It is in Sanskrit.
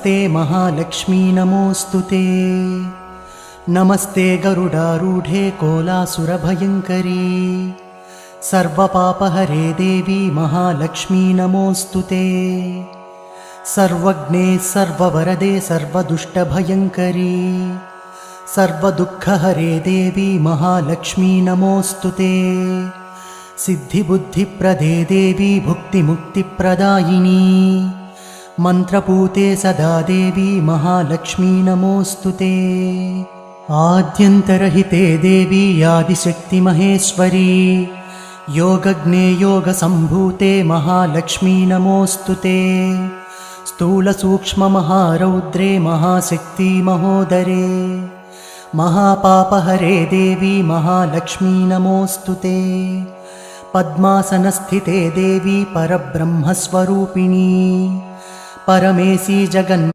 नमस्ते महालक्ष्मी नमोऽस्तुते। नमस्ते गरुडारूढे कोलासुरभयङ्करी सर्वपापहरे देवी महालक्ष्मी नमोऽस्तुते। सर्वज्ञे सर्ववरदे सर्वदुष्टभयङ्करी सर्वदुःखहरे देवी महालक्ष्मी नमोऽस्तुते। सिद्धिबुद्धिप्रदे देवी भुक्तिमुक्तिप्रदायिनी मन्त्रपूते सदा देवी महालक्ष्मी नमोऽस्तुते। आद्यन्तरहिते देवी आदिशक्तिमहेश्वरी योगज्ञे योगसम्भूते महालक्ष्मी नमोऽस्तुते। स्थूलसूक्ष्ममहारौद्रे महाशक्ति महोदरे महापापहरे देवी महालक्ष्मी नमोऽस्तुते। पद्मासनस्थिते देवी परब्रह्मस्वरूपिणी परमेशी जगन्